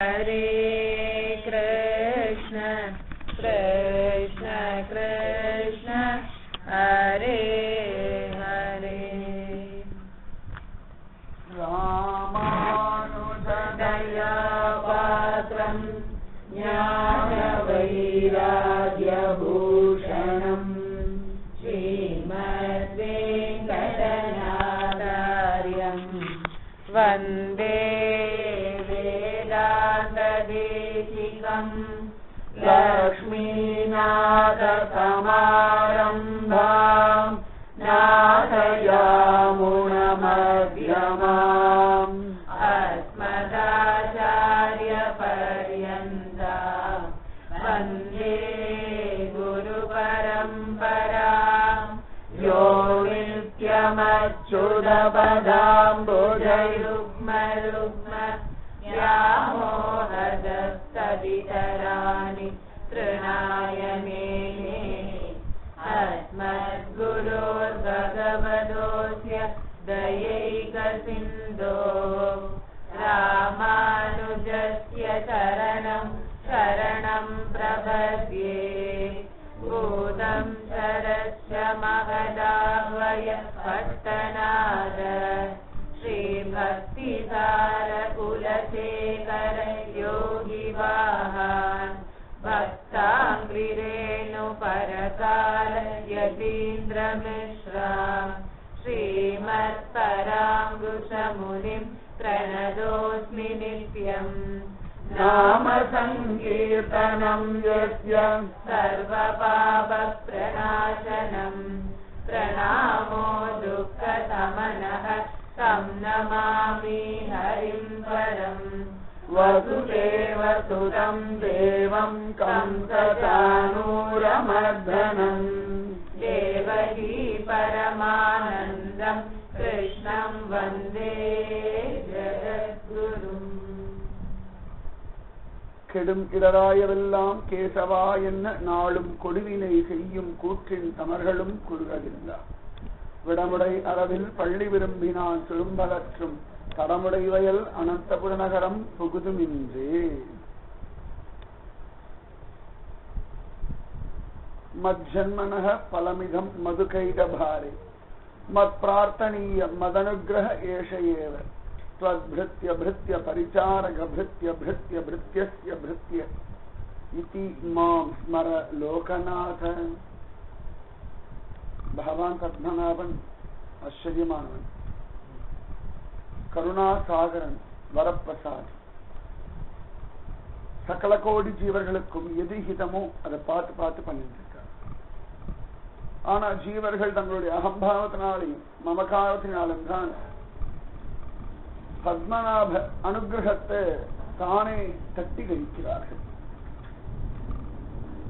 Hare Krishna, Krishna Krishna, Hare Hare. Ramanujadaya Patram Jnana Vairagya Bhushanam Srimad Venkatanathāryam Vande Lakshmīnāthasamaramбhaṃ Nāthayāmunamādhyamāṃ Asmadācāryaparyantāṃ Vande Guruparamparaṃ Yo nityamacchudabadāṃ Yamohadastavitarani Trināyamene Asmadgurur Bhagavadosya Dayaikasindho Ramanujasya Saranam Sharanam Prabhadye Bhūtam Sarasya Mahadāvaya Pattanāda Shri Bhakti Sara Kulasekara Yogi Vahan Bhaktangri Renu Parakala Yatindra Mishra Srimad Paramgusha Munim Pranadosmi Nityam Nama Sankirtanam Yasya Sarva Papa Pranashanam Pranamo Dukkha Samanaha Tam namami harim param Vasudeva sudam devam kamsatanūramardhanam Devaki paramanandam Krishnam vande jagadgurum கெடும் இடராயவெல்லாம் கேசவா என்ன நாளும் கொடுவினை செய்யும் கூற்றின் தமர்களும் குறுகவில்லா விடமுடை அளவில் பள்ளி விரும்பினான் சுரும்பலற்றும் தடமுடை வயல் அனந்தபுரநகரம் புகுதுமின்றே மஜ்ஜன்மனः பலமிதம் மதுகைடபாரே மத் பிரார்த்தனீய மதனுகிரக ஏஷ ஏவ त्वद्भृत्य भृत्य परिचारक भृत्य भृत्य भृत्यस्य भृत्य इति मां स्मर लोकनाथ भगवान पद्मनाभन आश्चर्यमानवन கருணாசாகரன் வரப்பிரசாத் சகல கோடி ஜீவர்களுக்கும் எது ஹிதமோ அதை பார்த்து பார்த்து பண்ணிட்டு இருக்கார். ஆனா ஜீவர்கள் தங்களுடைய அகம்பாவத்தினாலையும் மமகாரத்தினாலும் தான் பத்மநாப அனுகிரகத்தை தானே தட்டி கழிக்கிறார்கள்.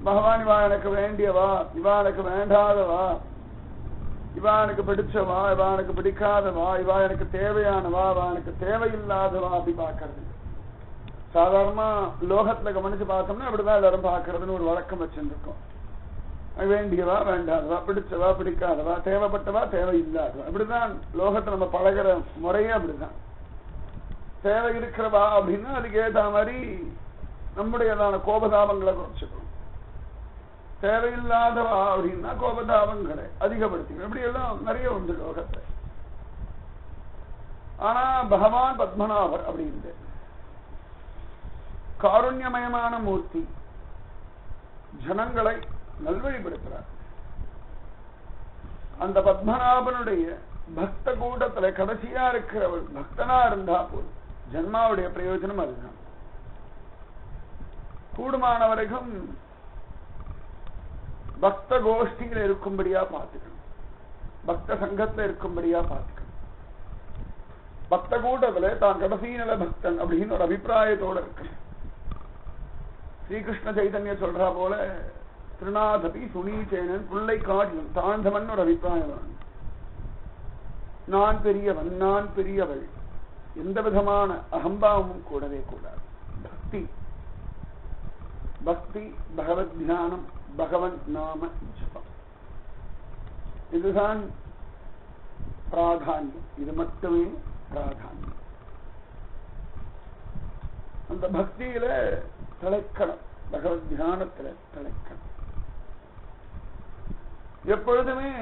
பகவான் இவா எனக்கு வேண்டியவா, இவா எனக்கு வேண்டாதவா, இவா எனக்கு பிடிச்சவா, இவா எனக்கு பிடிக்காதவா, இவா எனக்கு தேவையானவா, இவா எனக்கு தேவையில்லாதவா அப்படி பாக்குறது. சாதாரணமா லோகத்துல கவனிச்சு பார்த்தோம்னா அப்படிதான் எல்லாரும் பாக்குறதுன்னு ஒரு வழக்கம் வச்சுருக்கோம். வேண்டியவா, வேண்டாதவா, பிடிச்சவா, பிடிக்காதவா, தேவைப்பட்டவா, தேவையில்லாதவா, அப்படிதான் லோகத்தை நம்ம பழகிற முறையே அப்படிதான். தேவை இருக்கிறவா அப்படின்னா அதுக்கு ஏற்ற மாதிரி நம்முடையதான கோபதாபங்களை குறைச்சிக்கணும். தேவையில்லாதவா அப்படின்னா கோபதாபங்களை அதிகப்படுத்திக்கணும். இப்படி எல்லாம் நிறைய உண்டு லோகத்தை. ஆனா பகவான் பத்மநாபர் அப்படின்னு காருண்யமயமான மூர்த்தி, ஜனங்களை நல்வழிப்படுத்துறார். அந்த பத்மநாபனுடைய பக்த கூட்டத்துல கடைசியா இருக்கிறவள் பக்தனா இருந்தா போதும். ஜன்மாவுடைய பிரயோஜனம் அதுதான். கூடுமான வரைக்கும் பக்த கோஷ்டியில இருக்கும்படியா பார்த்துக்கணும், பக்த சங்கத்துல இருக்கும்படியா பார்த்துக்கணும். பக்த கூட்டத்துல தான் கடைசி நில பக்தன் அப்படின்னு ஒரு அபிப்பிராயத்தோட இருக்கு. ஸ்ரீகிருஷ்ண சைதன்ய சொல்றா போல திருநாதபி சுனீச்சேனன் புள்ளை காட்டிலும் தாழ்ந்தவன் ஒரு அபிப்பிராயம். நான் பெரியவன், நான் பெரியவள், எந்த விதமான அகம்பாவமும் கூடவே கூடாது. பக்தி பக்தி பகவத் தியானம், பகவன் நாம ஜபம், இதுதான் பிராதானியம். இது மட்டுமே பிராதானியம். அந்த பக்தியில திளைக்கணும், பகவத் தியானத்துல திளைக்கணும். எப்பொழுதுமே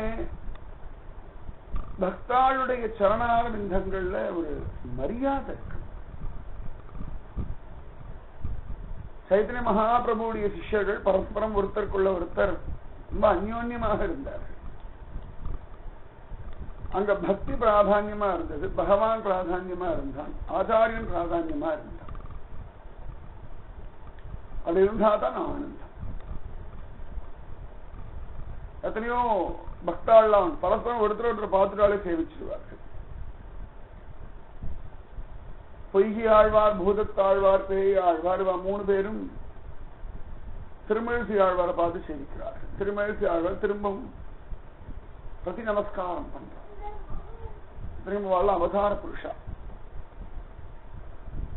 பக்தாளுடைய சரணாரவிந்தங்கள்ல ஒரு மரியாதை இருக்கு. சைத்தன்ய மகாபிரபுடைய சிஷ்யர்கள் பரஸ்பரம் ஒருத்தருக்குள்ள ஒருத்தர் ரொம்ப அந்யோன்யமாக இருந்தார்கள். அங்க பக்தி பிராதான்யமா இருந்தது, பகவான் பிராதான்யமா இருந்தான், ஆச்சாரியன் பிராதான்யமா இருந்தான். அது இருந்தாதான் ஆனந்தம். எத்தனையோ பக்தாள்லாம் பரஸ்பரம் ஒருத்தர் ஒருத்தர் பார்த்துட்டாலே சேவிச்சிருவார்கள். பொய்கி ஆழ்வார், பூதத்தாழ்வார், பேய் ஆழ்வார், 3 பேரும் திருமழிசை ஆழ்வாரை பார்த்து சேவிக்கிறார்கள். திருமழிசை ஆழ்வார் திரும்பவும் பிரதி நமஸ்காரம் பண்றார். திரும்ப வாழ் அவதார புருஷா.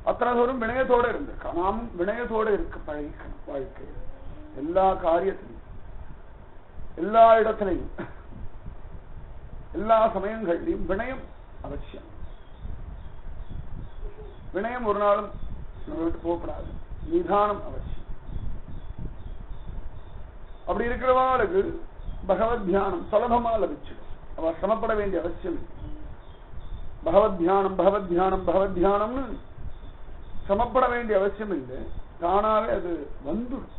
அத்தனை தூரம் வினயத்தோட இருந்திருக்கா. நாமும் வினயத்தோட இருக்க பழகிக்கணும் வாழ்க்கையில். எல்லா காரியத்திலையும், எல்லா இடத்திலையும், எல்லா சமயங்களிலும் வினயம் அவசியம். வினயம் ஒரு நாளும் விட்டு போகப்படாது. நிதானம் அவசியம். அப்படி இருக்கிறவாளுக்கு பகவத் தியானம் சுலபமா லபிச்சிடும். அவ சிரமப்பட வேண்டிய அவசியம் இல்லை. பகவத் தியானம் பகவத் தியானம் பகவத் தியானம்னு சிரமப்பட வேண்டிய அவசியம் இல்லை. தானாவே அது வந்துடும்.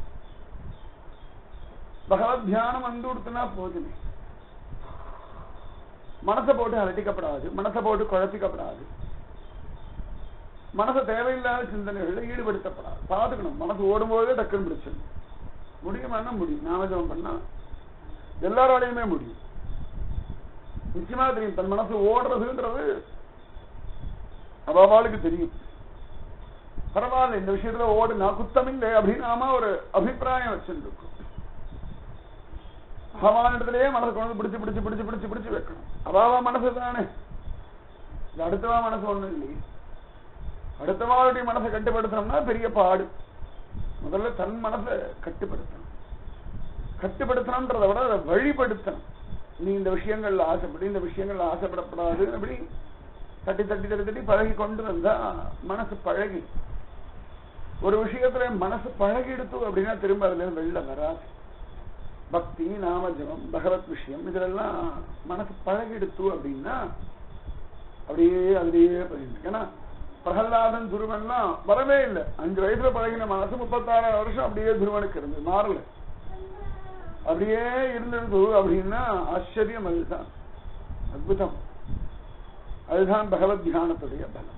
பகவத் தியானம் வந்துடுத்துனா போதுமே. மனசை போட்டு அலட்டிக்கப்படாது, மனசை போட்டு குழப்பிக்கப்படாது, மனசை தேவையில்லாத சிந்தனைகளில் ஈடுபடுத்தப்படாது. பார்த்துக்கணும். மனசு ஓடும்போதே டக்குன்னு பிடிச்சிடும். முடியுமானா முடியும். நாமஜபம் பண்ணா எல்லாராலையுமே முடியும். நிச்சயமா தெரியும். தன் மனசு ஓடுறதுன்றது அவளுக்கு தெரியும். பரவாயில்ல, இந்த விஷயத்துல ஓடு, நான் குத்தமில்லை அப்படின்னு நாம ஒரு அபிப்பிராயம் வச்சிருக்கோம். பகவானிடத்திலேயே மனசை கொண்டு பிடிச்சு பிடிச்சு பிடிச்சு பிடிச்சு பிடிச்சு வைக்கணும். அவாவா மனசு தானே, அடுத்தவா மனசு ஒண்ணும் இல்லையே. அடுத்தவாளுடைய மனசை கட்டுப்படுத்தணும்னா பெரிய பாடு. முதல்ல தன் மனசை கட்டுப்படுத்தணும். கட்டுப்படுத்தணும்ன்றதை விட அதை வழிபடுத்தணும். நீ இந்த விஷயங்கள்ல ஆசைப்படி, இந்த விஷயங்கள்ல ஆசைப்படப்படாது அப்படி தட்டி தட்டி தட்டி தட்டி பழகி கொண்டு வந்தா மனசு பழகி. ஒரு விஷயத்துல மனசு பழகி எடுத்து அப்படின்னா திரும்ப அதுல வெளில வராது. பக்தி, நாமஜபம், பகவத் விஷயம் இதெல்லாம் மனசு பழகி எடுத்து அப்படின்னா அப்படியே அதுலயே பண்ணிட்டு. ஏன்னா பிரகலாதன் துருவன்லாம் வரவே இல்லை. 5 வயசுல பழகின மனசு 36 வருஷம் அப்படியே துருவனுக்கு இருந்து மாறல. அப்படியே இருந்திருந்தது அப்படின்னா ஆச்சரியம். அதுதான் அற்புதம். அதுதான் பகவத் தியானத்துடைய பலம்.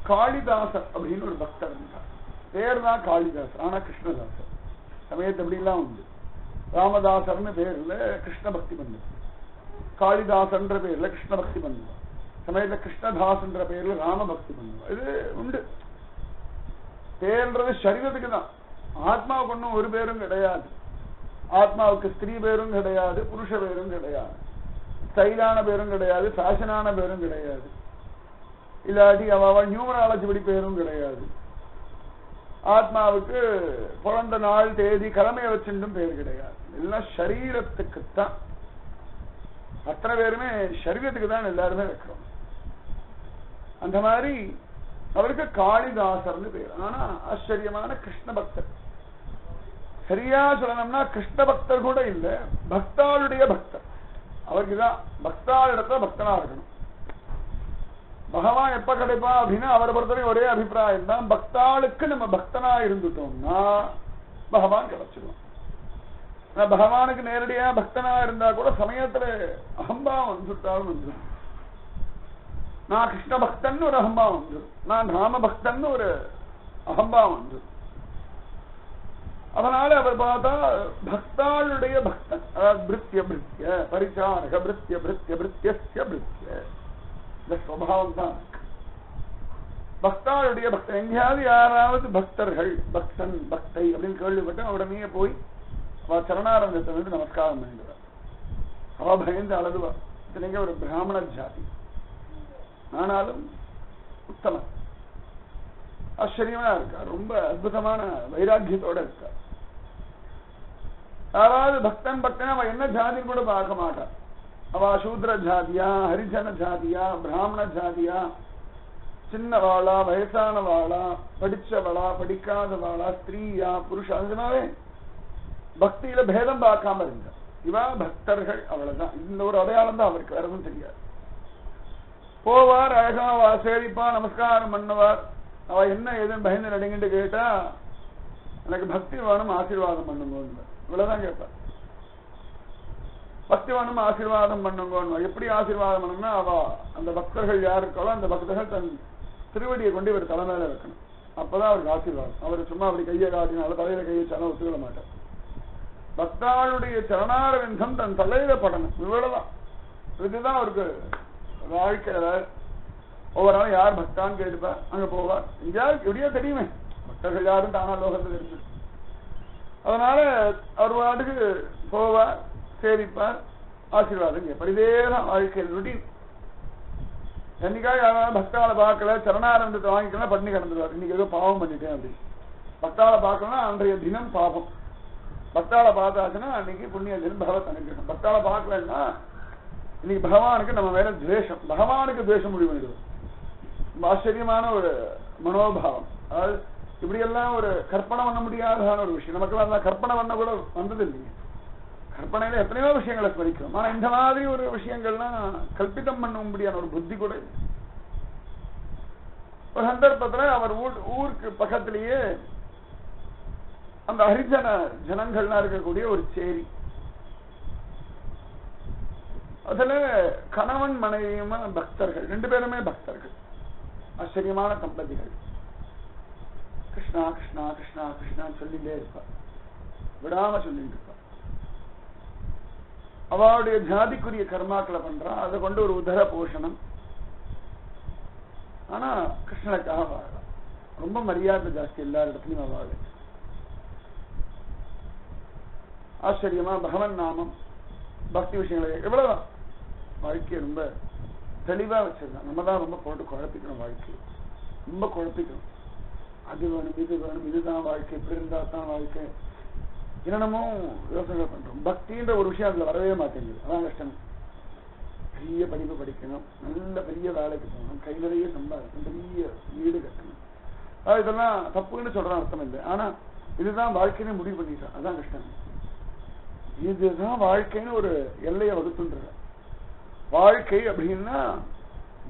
காளிதாசர் அப்படின்னு ஒரு பக்தர் இருந்தார். பேர் தான் காளிதாசர், ஆனா கிருஷ்ணதாசர். சமயத்து அப்படிலாம் உண்டு. ராமதாசர்னு பேர்ல கிருஷ்ண பக்தி பண்ணு, காளிதாசன்ற பேர்ல கிருஷ்ண பக்தி பண்ணுவா, சமயத்துல கிருஷ்ணதாஸ்ன்ற பேர்ல ராம பக்தி பண்ணுவா. இது உண்டு. பேர்ன்றது சரீரத்துக்கு தான். ஆத்மாவுக்கு ஒன்றும் ஒரு பேரும் கிடையாது. ஆத்மாவுக்கு ஸ்திரீ பேரும் கிடையாது, புருஷ பேரும் கிடையாது, ஸ்டைலான பேரும் கிடையாது, ஃபேஷனான பேரும் கிடையாது, இல்லாட்டி அவ நியூமராலஜி படி பேரும் கிடையாது. ஆத்மாவுக்கு பிறந்த நாள் தேதி கிழமையை வச்சுட்டும் பேர் கிடையாது. எல்லாம் சரீரத்துக்குத்தான். அத்தனை பேருமே சரீரத்துக்கு தான் எல்லாருமே வைக்கிறோம். அந்த மாதிரி அவருக்கு காளிதாசர்னு பேர். ஆனா ஆச்சரியமான கிருஷ்ண பக்தர். சரியா சொல்லணும்னா கிருஷ்ண பக்தர் கூட இல்ல, பக்தாளுடைய பக்தர். அவருக்குதான் பக்தாளிடத்துல பக்தனா இருக்கணும். பகவான் எப்ப கிடைப்பா அப்படின்னா அவரை பொறுத்தவரை ஒரே அபிப்பிராயம் தான். பக்தாளுக்கு நம்ம பக்தனா இருந்துட்டோம்னா பகவான் கிடைச்சிடும். பகவானுக்கு நேரடியா பக்தனா இருந்தா கூட சமயத்துல அகம்பாவம் வந்துட்டாலும் வந்துடும். நான் கிருஷ்ண பக்தன் ஒரு அகம்பாவம் வந்துடும், நான் ராம பக்தன் ஒரு அகம்பாவம் வந்துடும். அதனால அவர் பார்த்தா பக்தாளுடைய பக்தன். அதாவது பிருத்திய பிருத்திய பரிசாரக பிருத்திய பிருத்திய பிருத்திய பிருத்திய இந்த சுவாவம் தான் பக்தாளுடைய பக்தன். எங்கேயாவது யாராவது பக்தர்கள் பக்தன் பக்தை அப்படின்னு கேள்விப்பட்டு உடனே போய் அவ சரணாரங்கத்தை வந்து நமஸ்காரம் பண்ணிடுவார். அவ பயந்து அழுதுவா. இத்தனைக்கு ஒரு பிராமண ஜாதி, ஆனாலும் உத்தமன், ஆச்சரியமா இருக்கார். ரொம்ப அற்புதமான வைராக்கியத்தோட இருக்கார். யாராவது பக்தன் பக்தன் அவ என்ன ஜாதின்னு கூட பார்க்க மாட்டார். அவ சூத்ர ஜாதியா, ஹரிஜன ஜாதியா, பிராமண ஜாதியா, சின்னவாளா வயசானவாளா படிச்சவளா படிக்காதவாளா ஸ்திரீயா புருஷா அதனாலே பக்தியில பேதம் பார்க்காம இருந்த இவா பக்தர்கள் அவ்வளவுதான். இந்த ஒரு அடையாளம் தான் அவருக்கு, வேற எதுவும் தெரியாது. போவார், அழகாவா சேவிப்பா, நமஸ்காரம் பண்ணுவார். அவ என்ன ஏதுன்னு பயந்து நடுங்கிட்டு கேட்டா எனக்கு பக்தி வேணும் ஆசீர்வாதம் பண்ணுங்க, இவ்வளவுதான் கேட்பார். பக்தி வேணும் ஆசீர்வாதம் பண்ணுங்க. எப்படி ஆசீர்வாதம் பண்ணணும்னா அவ அந்த பக்தர்கள் யார் இருக்காளோ அந்த பக்தர்கள் தன் திருவடியை கொண்டு இவர் தலைமையில வைக்கணும், அப்பதான் அவருக்கு ஆசீர்வாதம். அவர் சும்மா அப்படி கையை காட்டினாலும் தலையில கை வச்சாலும் ஒத்துக்கொள்ள மாட்டார். பக்தாளுடைய சரணாரவிந்தம் தன் தலையில படணும், இவ்வளவுதான். இதுதான் அவருக்கு வாழ்க்கையில. ஒவ்வொரு நாளும் யார் பக்தான்னு கேட்டுப்பா, அங்க போவார். எங்கேயாவது எப்படியோ தெரியுமே பக்தர்கள் யாரும் தானா லோகத்தில் இருக்கு. அதனால அவர் வாட்டுக்கு போவார், சேவிப்பார், ஆசீர்வாதம் கேட்பார். இதேதான் வாழ்க்கையில் ருட்டீன். என்னைக்காக யாராவது பக்தாவை பார்க்கல சரணாரந்தத்தை வாங்கிக்கலாம் பண்ணி கிடந்துருவார். இன்னைக்கு ஏதோ பாவம் பண்ணிட்டேன் அப்படி. பக்தாவை பார்க்கணும்னா அன்றைய தினம் பாவம், பக்தாவை பார்த்தாச்சுன்னா அன்னைக்கு புண்ணிய தினம் பகவத் அனுகிரகம். பக்தாவை பார்க்கலன்னா இன்னைக்கு பகவானுக்கு நம்ம மேல துவேஷம், பகவானுக்கு துவேஷம் முடிவு பண்ணிடுவோம். ஆச்சரியமான ஒரு மனோபாவம். அதாவது இப்படியெல்லாம் ஒரு கற்பனை பண்ண முடியாதான ஒரு விஷயம். நமக்கு கற்பனை பண்ண கூட வந்தது இல்லைங்க. கற்பனையில எத்தனையோ விஷயங்களை ஸ்மரிக்கிறோம், ஆனா இந்த மாதிரி ஒரு விஷயங்கள்லாம் கல்பிதம் பண்ண முடியாத ஒரு புத்தி கூட. ஒரு சந்தர்ப்பத்துல அவர் ஊருக்கு பக்கத்திலேயே அந்த ஹரிஜன ஜனங்கள்லாம் இருக்கக்கூடிய ஒரு சேரி, அதுல கணவன் மனைவியுமா பக்தர்கள், ரெண்டு பேருமே பக்தர்கள், ஆச்சரியமான தம்பதிகள். கிருஷ்ணா கிருஷ்ணா கிருஷ்ணா கிருஷ்ணான்னு சொல்லிட்டே இருப்பார், விடாம சொல்லிட்டு இருப்பார். அவளுடைய ஜாதிக்குரிய கர்மாக்களை பண்றா, அதை கொண்டு ஒரு உதர போஷணம். ஆனா கிருஷ்ணனுக்காக வாழலாம், ரொம்ப மரியாதை ஜாஸ்தி எல்லா இடத்துலயும் அவள். ஆச்சரியமா பகவன் நாமம் பக்தி விஷயங்களை எவ்வளவுதான் வாழ்க்கையை ரொம்ப தெளிவா வச்சிருந்தான். நம்ம தான் ரொம்ப போட்டு குழப்பிக்கணும், வாழ்க்கையை ரொம்ப குழப்பிக்கணும். அது வேணும் இது வேணும், இதுதான் வாழ்க்கை, இப்படி இருந்தா தான் வாழ்க்கை, என்னென்னமோ யோசனை பண்றோம். பக்தின்ற ஒரு விஷயம் அதுல வரவே மாட்டேங்குது, அதான் கஷ்டம். பெரிய படிப்பு படிக்கணும், நல்ல பெரிய வேலைக்கு போகணும், கை நிறைய சம்பாதிக்கணும், பெரிய வீடு கட்டணும். இதெல்லாம் தப்புன்னு சொல்ற அர்த்தம் இல்லை, ஆனா இதுதான் வாழ்க்கைன்னு முடிவு பண்ணிட்டான், அதான் கஷ்டம். இதுதான் வாழ்க்கைன்னு ஒரு எல்லையை வகுத்துன்ற வாழ்க்கை அப்படின்னா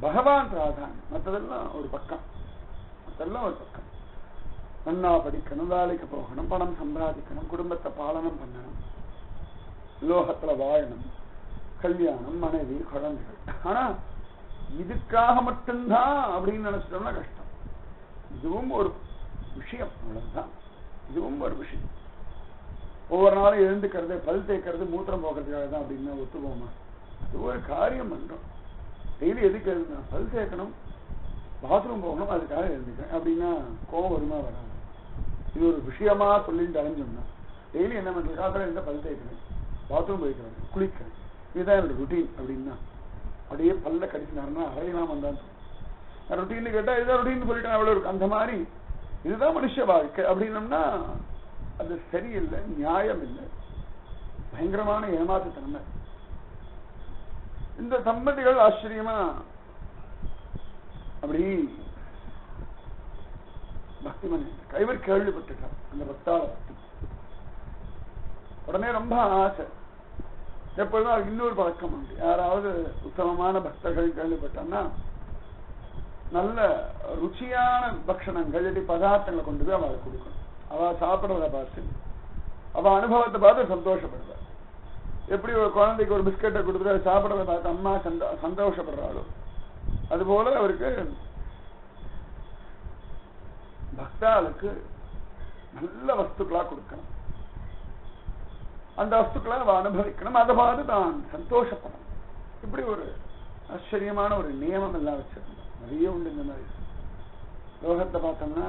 பகவான் பிராதானியம், மற்றதெல்லாம் ஒரு பக்கம், மற்றெல்லாம் ஒரு பக்கம். நன்னா படிக்கணும், வேலைக்கு போகணும், பணம் சம்பாதிக்கணும், குடும்பத்தை பாலனம் பண்ணணும், லோகத்துல வாழணும், கல்யாணம், மனைவி, குழந்தைகள். ஆனா இதுக்காக மட்டும்தான் அப்படின்னு நினைச்சிட்டோம்னா கஷ்டம். இதுவும் ஒரு விஷயம், அவ்வளவுதான். இதுவும் ஒரு விஷயம். ஒவ்வொரு நாளும் எழுந்துக்கிறது, பல் தேய்க்கிறது, மூத்திரம் போக்குறதுக்காக தான் அப்படின்னா ஒத்துப்போமா? அது ஒரு காரியம் பண்றோம். டெய்லி எதுக்கு எழுதுனா பல் தேய்க்கணும், பாத்ரூம் போகணும், அதுக்காக எழுந்துக்கிறேன் அப்படின்னா கோவம் வருமா வராது? இது ஒரு விஷயமா சொல்லிட்டு அலைஞ்சோம்னா டெய்லி என்ன பண்றது, காலத்துல இருந்தா பல் தேய்க்கிறேன், பாத்ரூம் போய்க்கிறேன், குளிக்கிறேன், இதுதான் என்னோட ருட்டீன் அப்படின்னா அப்படியே பல்ல கடிச்சினாருன்னா அறையலாம் வந்தான். ருட்டீன் கேட்டா இதுதான் ருட்டீன் சொல்லிட்டேன், அவ்வளவு இருக்கு. அந்த மாதிரி இதுதான் மனுஷ வாழ்க்கை அப்படின்னம்னா அது சரியில்லை, நியாயம் இல்லை, பயங்கரமான ஏமாற்றுத்தன்மை. இந்த தம்பதிகள் ஆச்சரியமா அப்படி பக்தி பண்ணி கைவர் கேள்விப்பட்டுட்டார் அந்த பக்தாள பக்தி. உடனே ரொம்ப ஆசை. எப்பொழுதும் அவருக்கு இன்னொரு பழக்கம் உண்டு, யாராவது உத்தமமான பக்தர்கள் கேள்விப்பட்டான்னா நல்ல ருச்சியான பக்ஷணங்கள் பதார்த்தங்களை கொண்டு போய் அவளுக்கு கொடுக்கணும். அவ சாப்பிடுறத பார்த்து அவ அனுபவத்தை பார்த்து சந்தோஷப்படுவார். எப்படி ஒரு குழந்தைக்கு ஒரு பிஸ்கட்டை கொடுத்துட்டு சாப்பிடுறத பார்த்து அம்மா சந்தோஷப்படுறாளோ அதுபோல அவருக்கு பக்தாளுக்கு நல்ல வஸ்துக்களா கொடுக்கணும், அந்த வஸ்துக்களை அவ அனுபவிக்கணும், அதை பார்த்து தான் சந்தோஷப்படணும். இப்படி ஒரு ஆச்சரியமான ஒரு நியமம் எல்லாம் வச்சிருந்தோம். நிறைய உண்டு இந்த மாதிரி. லோகத்தை பார்த்தோம்னா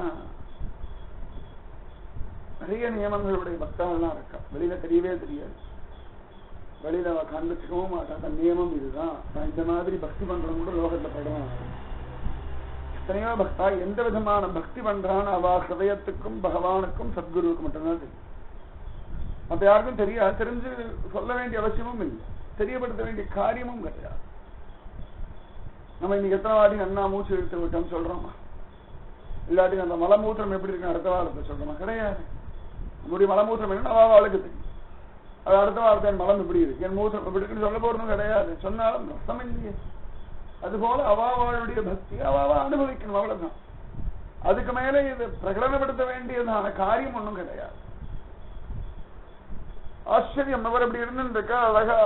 நிறைய நியமங்களுடைய பக்தாவெல்லாம் இருக்கா, வெளியில தெரியவே தெரியாது, வெளியில காண்பிச்சுக்கவும் மாட்டாங்க. நியமம் இதுதான், நான் இந்த மாதிரி பக்தி பண்றவங்க கூட லோகத்துல படம். எத்தனையோ பக்தா எந்த விதமான பக்தி பண்றான்னு அவ ஹிருதயத்துக்கும் பகவானுக்கும் சத்குருவுக்கு மட்டும்தான் தெரியும், மற்ற யாருக்கும் தெரியாது. தெரிஞ்சு சொல்ல வேண்டிய அவசியமும் இல்லை, தெரியப்படுத்த வேண்டிய காரியமும் கிடையாது. நம்ம இன்னைக்கு எத்தனை வாட்டி நன்னா மூச்சு இழுத்து விட்டோம்னு சொல்றோமா? இல்லாட்டி அந்த மலமூத்திரம் எப்படி இருக்கு அடுத்த வாரத்தை சொல்றோமா? கிடையாது. நம்முடைய மலமூத்திரம் என்ன அவாளுக்கு தெரியும். அது அடுத்த வாரத்தை என் மலம் இப்படி இருக்கு, என் மூத்திரம் இப்படி இருக்குன்னு சொல்ல போறதும் கிடையாது. சொன்னாலும் ரசம் இல்லையே. அதுபோல அவாவாளுடைய பக்தி அவாவா அனுபவிக்கணும், அவ்வளவுதான். அதுக்கு மேல இது பிரகடனப்படுத்த வேண்டியதான காரியம் ஒன்றும் கிடையாது. ஆச்சரியம். அவர் அப்படி இருந்துருக்கா அழகா.